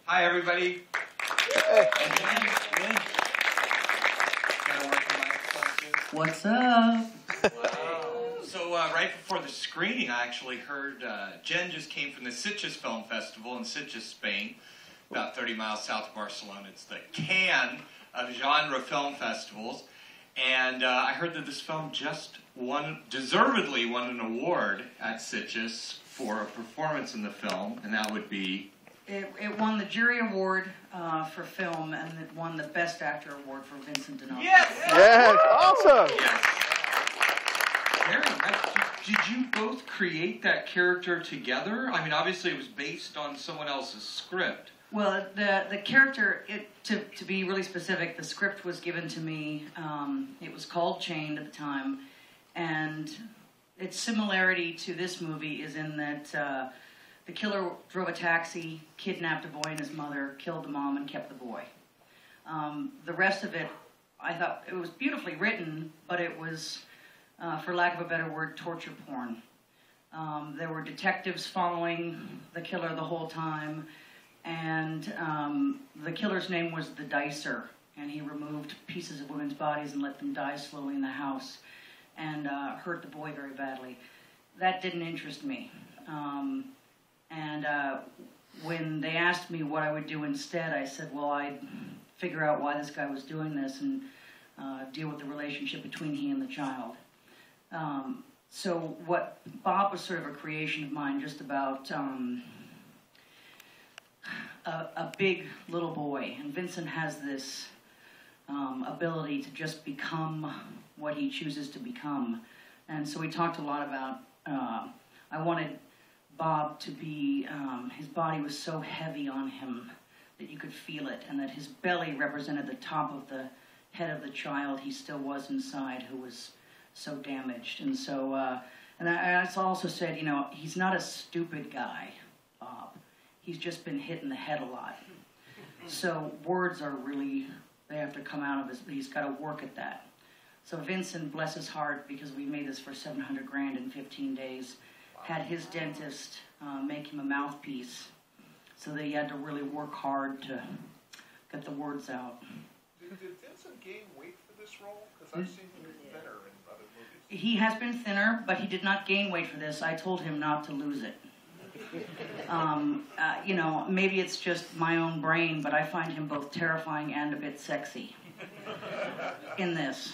Hi, everybody. Hey. What's up? Wow. So right before the screening, I actually heard Jen just came from the Sitges Film Festival in Sitges, Spain, about 30 miles south of Barcelona. It's the Cannes of genre film festivals. And I heard that this film just deservedly won an award at Sitges for a performance in the film, and that would be... It won the jury award for film, and it won the Best Actor award for Vincent D'Onofrio. Yes! Yes, awesome! Yes. Very nice. Did you both create that character together? I mean, obviously it was based on someone else's script. Well, the character, to be really specific, the script was given to me. It was called Chained at the time, and its similarity to this movie is in that the killer drove a taxi, kidnapped a boy and his mother, killed the mom, and kept the boy. The rest of it, I thought it was beautifully written, but it was, for lack of a better word, torture porn. There were detectives following the killer the whole time, and the killer's name was the Dicer, and he removed pieces of women's bodies and let them die slowly in the house, and hurt the boy very badly. That didn't interest me. When they asked me what I would do instead, I said, well, I'd figure out why this guy was doing this and deal with the relationship between he and the child. So what Bob was sort of a creation of mine, just about a big little boy, and Vincent has this ability to just become what he chooses to become. And so we talked a lot about, I wanted Bob to be, his body was so heavy on him that you could feel it, and that his belly represented the top of the head of the child he still was inside, who was so damaged. And so, and I also said, you know, he's not a stupid guy, Bob. He's just been hit in the head a lot. So words are really, they have to come out of his, he's got to work at that. So Vincent, bless his heart, because we made this for $700 grand in 15 days, had his dentist make him a mouthpiece, so that he had to really work hard to get the words out. Did Vincent gain weight for this role? Because I've seen him thinner in other movies. He has been thinner, but he did not gain weight for this. I told him not to lose it. You know, maybe it's just my own brain, but I find him both terrifying and a bit sexy in this.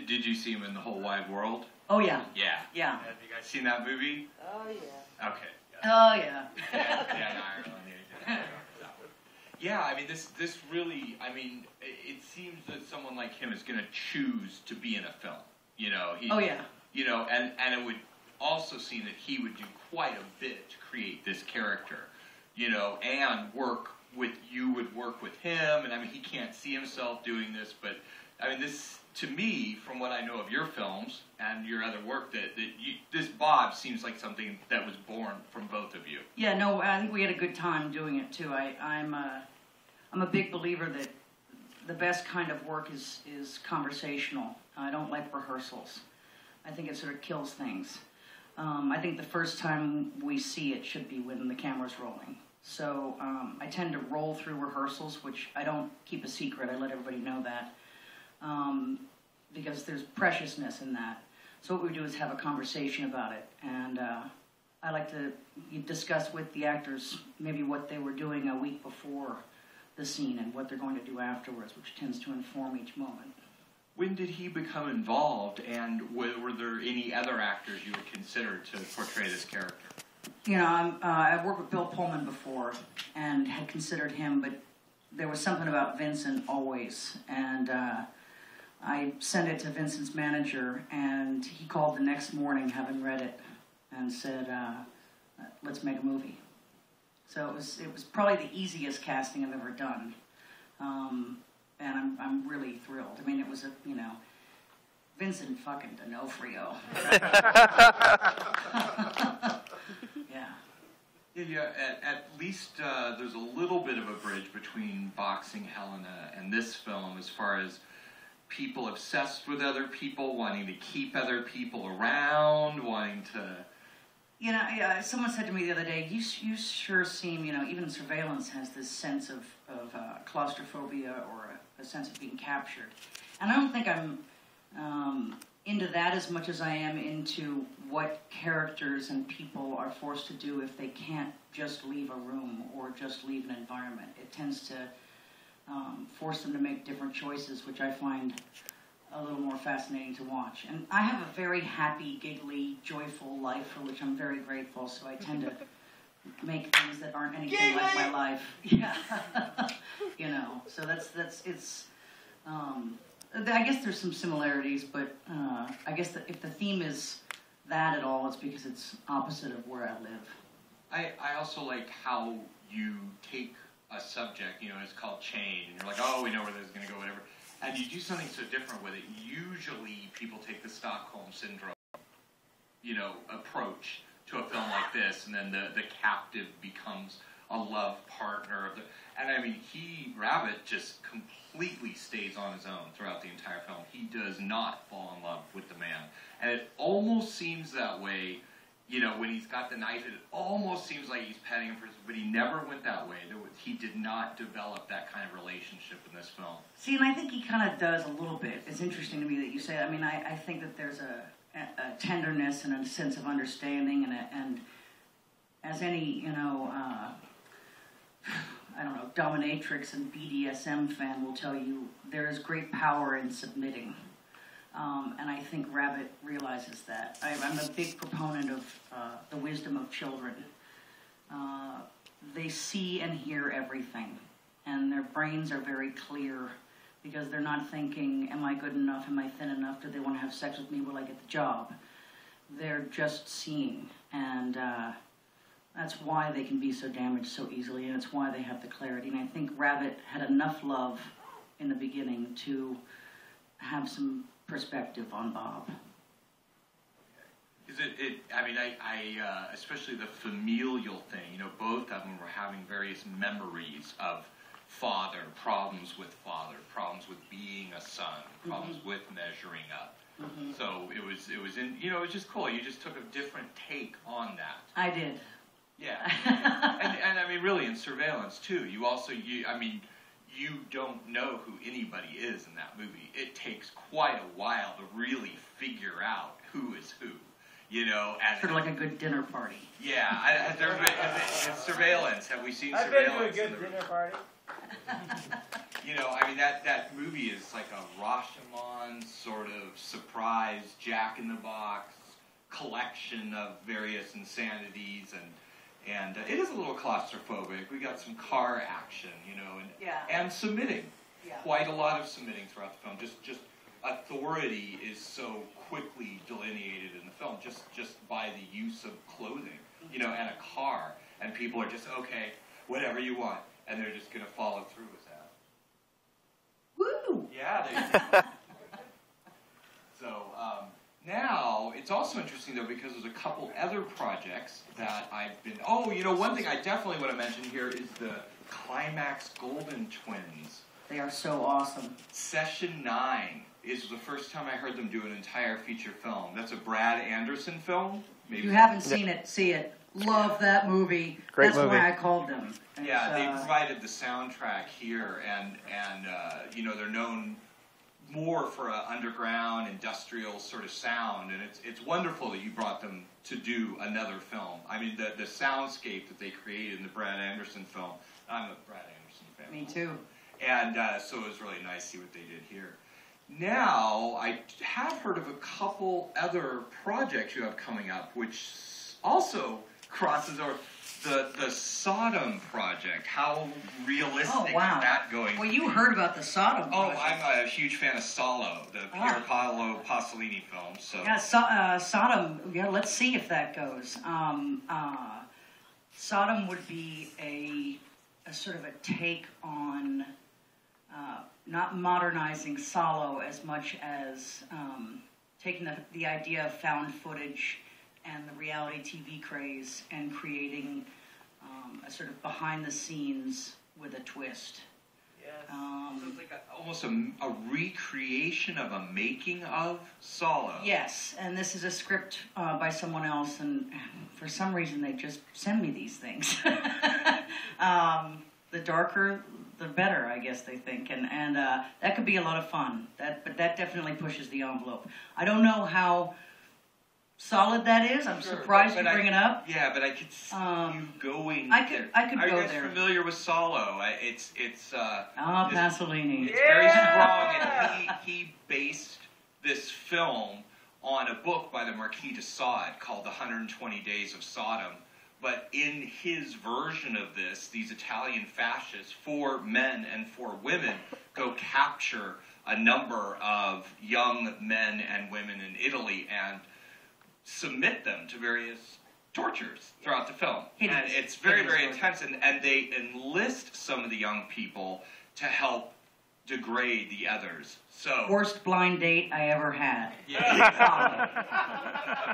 Did you see him in The Whole Wide World? Oh, yeah. Yeah. Yeah. Have you guys seen that movie? Oh, yeah. Okay. Oh, yeah. Yeah, in Ireland. Yeah, I mean, this really, I mean, it seems that someone like him is going to choose to be in a film. You know, Oh, yeah. You know, and it would also seem that he would do quite a bit to create this character, you know, and you would work with him, and I mean, he can't see himself doing this, but I mean, this, to me, from what I know of your films and your other work, this Bob seems like something that was born from both of you. Yeah, no, I think we had a good time doing it, too. I'm a big believer that the best kind of work is conversational. I don't like rehearsals. I think it sort of kills things. I think the first time we see it should be when the camera's rolling. So I tend to roll through rehearsals, which I don't keep a secret. I let everybody know that. Because there's preciousness in that. So what we do is have a conversation about it, and I like to discuss with the actors maybe what they were doing a week before the scene and what they're going to do afterwards, which tends to inform each moment. When did he become involved, and were there any other actors you would consider to portray this character? You know, I've worked with Bill Pullman before and had considered him, but there was something about Vincent always, and I sent it to Vincent's manager, and he called the next morning, having read it, and said, let's make a movie. So it was probably the easiest casting I've ever done, and I'm really thrilled. I mean, it was you know, Vincent fucking D'Onofrio. Yeah. Yeah, at least there's a little bit of a bridge between Boxing Helena and this film as far as people obsessed with other people, wanting to keep other people around, wanting to You know, yeah, someone said to me the other day, you sure seem, you know, even surveillance has this sense of claustrophobia or a sense of being captured. And I don't think I'm into that as much as I am into what characters and people are forced to do if they can't just leave a room or just leave an environment. It tends to force them to make different choices, which I find a little more fascinating to watch. And I have a very happy, giggly, joyful life for which I'm very grateful, so I tend to make things that aren't anything like my life. Yeah. You know, so it's I guess there's some similarities, but I guess that if the theme is that at all, it's because it's opposite of where I live. I also like how you take a subject, you know, it's called chain, and you're like, oh, we know where this is going to go, whatever. And you do something so different with it. Usually people take the Stockholm Syndrome, you know, approach to a film like this, and then the captive becomes a love partner. And I mean, Rabbit just completely stays on his own throughout the entire film. He does not fall in love with the man. And it almost seems that way, you know, when he's got the knife, it almost seems like he's petting him for, but he never went that way. He did not develop that kind of relationship in this film. See, and I think he kind of does a little bit. It's interesting to me that you say that. I mean, I think that there's a tenderness and a sense of understanding, and as any, you know, I don't know, dominatrix and BDSM fan will tell you, there is great power in submitting. And I think Rabbit realizes that. I'm a big proponent of the wisdom of children. They see and hear everything, and their brains are very clear because they're not thinking, am I good enough, am I thin enough, do they want to have sex with me, will I get the job? They're just seeing, and that's why they can be so damaged so easily, and it's why they have the clarity. And I think Rabbit had enough love in the beginning to have some perspective on Bob. Is I mean, I especially the familial thing, you know, both of them were having various memories of father, problems with being a son, problems with measuring up. Mm-hmm. So it was you know, it was just cool. You just took a different take on that. I did. Yeah. and I mean, really in surveillance too, you don't know who anybody is in that movie. It takes quite a while to really figure out who is who, you know. And sort of like a good dinner party. Yeah, surveillance. Have we seen I've surveillance? been to a good dinner party. You know, I mean, that movie is like a Rashomon sort of surprise, Jack in the Box collection of various insanities, and it is a little claustrophobic. We got some car action, you know, and submitting. Yeah. Quite a lot of submitting throughout the film. Just authority is so quickly delineated in the film, just by the use of clothing, you know, and a car, and people are just, okay, whatever you want, and they're just going to follow through with that. Woo! Yeah. So now it's also interesting though, because there's a couple other projects that I've been. Oh, you know, one thing I definitely want to mention here is the Climax Golden Twins. They are so awesome. Session 9 is the first time I heard them do an entire feature film. That's a Brad Anderson film. Maybe. If you haven't seen it, see it. Love that movie. Great That's movie. why I called them. Yeah, they provided the soundtrack here, and you know, they're known more for an underground industrial sort of sound, and it's wonderful that you brought them to do another film. I mean, the soundscape that they created in the Brad Anderson film. I'm a Brad Anderson fan. Me too. And so it was really nice to see what they did here. Now, I have heard of a couple other projects you have coming up, which also crosses over the Sodom project. How realistic is that going? Well, you heard about the Sodom project. Oh, I'm a huge fan of Salo, the Pier Paolo Pasolini film. So yeah, Sodom. Yeah, let's see if that goes. Sodom would be a sort of a take on not modernizing Salo as much as taking the idea of found footage and the reality TV craze and creating a sort of behind the scenes with a twist. So it's like almost a recreation of a making of Solo. Yes, and this is a script by someone else, and for some reason they just send me these things. The darker, the better, I guess they think, and that could be a lot of fun. But that definitely pushes the envelope. I don't know how solid that is. I'm surprised you bring it up. Yeah, but I could see you going. I could Are go you guys there. familiar with Solo? It's Pasolini. It's very strong, and he based this film on a book by the Marquis de Sade called The 120 Days of Sodom. But in his version of this, these Italian fascists, for men and for women, go capture a number of young men and women in Italy and submit them to various tortures throughout the film. And it's very, very intense, and they enlist some of the young people to help degrade the others. So Worst blind date I ever had. yeah,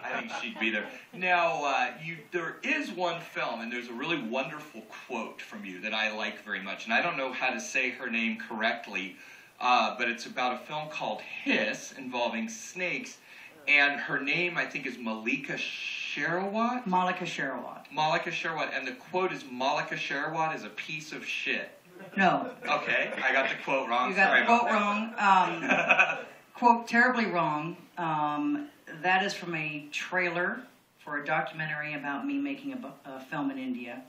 I think she'd be there. Now, there is one film, and there's a really wonderful quote from you that I like very much, and I don't know how to say her name correctly, but it's about a film called Hiss, involving snakes, and her name, I think, is Malika Sherawat? Malika Sherawat. Malika Sherawat, and the quote is, Malika Sherawat is a piece of shit. No. Okay, I got the quote wrong. You got Sorry the quote about that. wrong. Quote terribly wrong. That is from a trailer for a documentary about me making a film in India.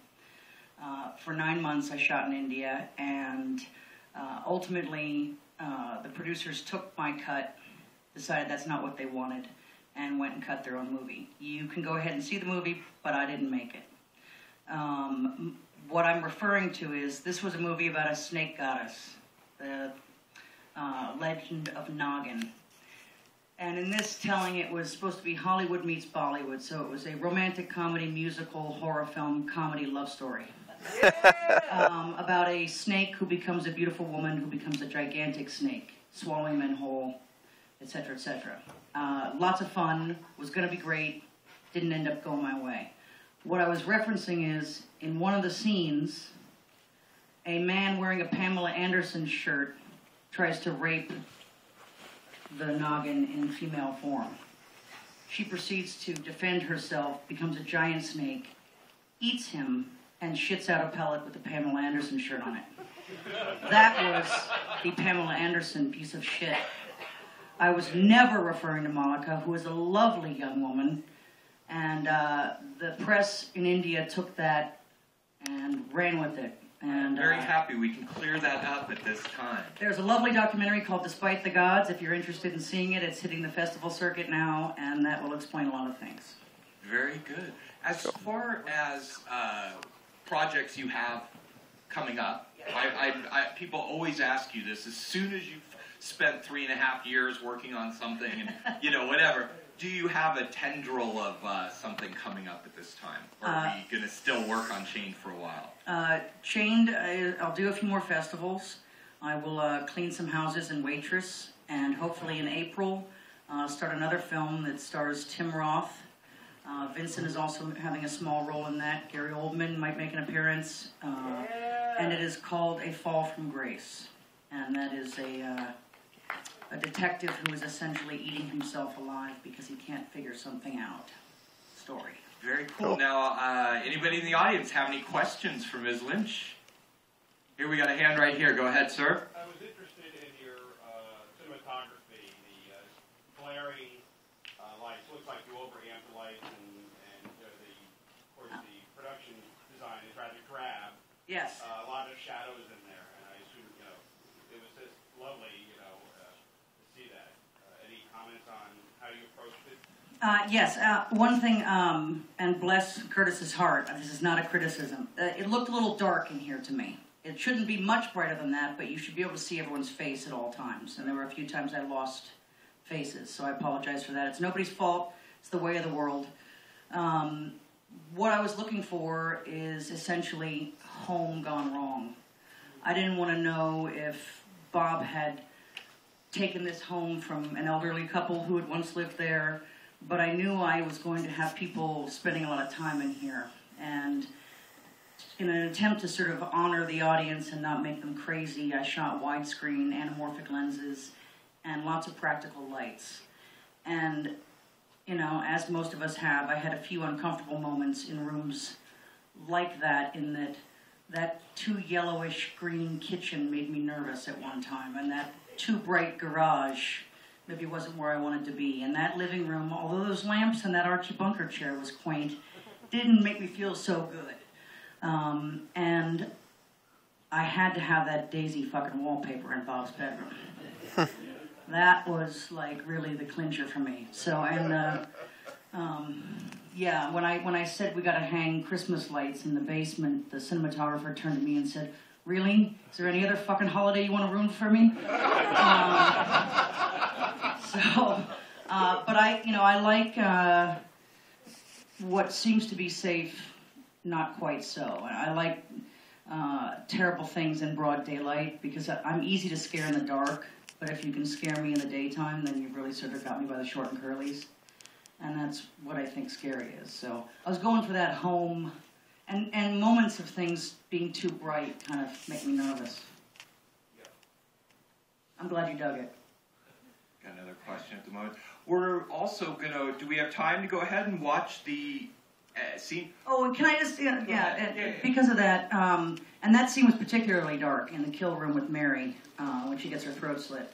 For 9 months I shot in India, and ultimately the producers took my cut, decided that's not what they wanted, and went and cut their own movie. You can go ahead and see the movie, but I didn't make it. What I'm referring to is, this was a movie about a snake goddess, the legend of Noggin. And in this telling, it was supposed to be Hollywood meets Bollywood, so it was a romantic comedy, musical, horror film, comedy, love story. About a snake who becomes a beautiful woman who becomes a gigantic snake, swallowing men whole, etc., etc. Lots of fun, was going to be great, didn't end up going my way. What I was referencing is, in one of the scenes, a man wearing a Pamela Anderson shirt tries to rape the Noggin in female form. She proceeds to defend herself, becomes a giant snake, eats him, and shits out a pellet with the Pamela Anderson shirt on it. That was the Pamela Anderson piece of shit. I was never referring to Malika, who is a lovely young woman, and the press in India took that and ran with it. And I'm very happy we can clear that up at this time. There's a lovely documentary called Despite the Gods. If you're interested in seeing it, it's hitting the festival circuit now, and that will explain a lot of things. Very good. As far as projects you have coming up, people always ask you this. As soon as you've spent 3.5 years working on something and, whatever, do you have a tendril of something coming up at this time? Or are we going to still work on Chained for a while? Chained, I'll do a few more festivals. I will clean some houses in Waitress, and hopefully in April start another film that stars Tim Roth. Vincent is also having a small role in that. Gary Oldman might make an appearance. And it is called A Fall from Grace. And that is a detective who is essentially eating himself alive because he can't figure something out. Story. Very cool. Now, anybody in the audience have any questions for Ms. Lynch? Here, we got a hand right here. Go ahead, sir. I was interested in your cinematography, the glaring lights. Looks like you overamped the lights, and of course, the production design is rather drab. Yes. A lot of shadows in there, and I assume, it was just lovely, to see that. Any comments on how you approached it? Yes, one thing, and bless Curtis's heart, this is not a criticism. It looked a little dark in here to me. It shouldn't be much brighter than that, but you should be able to see everyone's face at all times. And there were a few times I lost faces, so I apologize for that. It's nobody's fault. It's the way of the world. What I was looking for is essentially home gone wrong. I didn't want to know if Bob had taken this home from an elderly couple who had once lived there, but I knew I was going to have people spending a lot of time in here. And in an attempt to sort of honor the audience and not make them crazy, I shot widescreen, anamorphic lenses, and lots of practical lights. And, you know, as most of us have, I had a few uncomfortable moments in rooms like that, in that that too yellowish green kitchen made me nervous at one time, and that too bright garage maybe wasn't where I wanted to be. And that living room, although those lamps and that Archie Bunker chair was quaint, didn't make me feel so good. And I had to have that daisy fucking wallpaper in Bob's bedroom. That was like really the clincher for me. So, and yeah, when I said we got to hang Christmas lights in the basement, the cinematographer turned to me and said, "Really? Is there any other fucking holiday you want to ruin for me?" But I like what seems to be safe, not quite so. I like terrible things in broad daylight because I'm easy to scare in the dark. But if you can scare me in the daytime, then you've really sort of got me by the short and curlies. And that's what I think scary is. So I was going for that home, and moments of things being too bright kind of make me nervous. I'm glad you dug it. Got another question at the moment. We're also do we have time to go ahead and watch the scene? Oh, and can I just, because of that, and that scene was particularly dark in the kill room with Mary, when she gets her throat slit.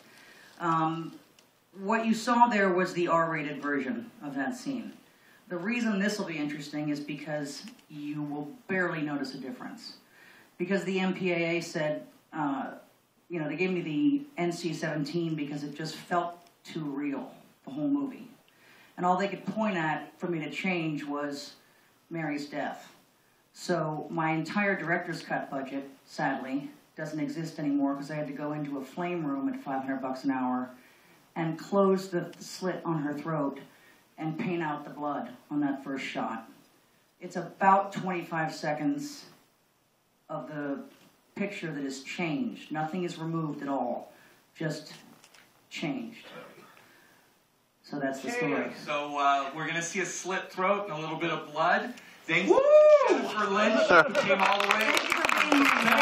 What you saw there was the R-rated version of that scene. The reason this will be interesting is because you will barely notice a difference. Because the MPAA said, they gave me the NC-17 because it just felt too real, the whole movie. And all they could point at for me to change was Mary's death. So my entire director's cut budget, sadly, doesn't exist anymore because I had to go into a flame room at $500 an hour and close the slit on her throat and paint out the blood on that first shot. It's about 25 seconds of the picture that is changed. Nothing is removed at all, just changed. So that's the story. So we're going to see a slit throat and a little bit of blood. Thanks to Jennifer Lynch, who came all the way.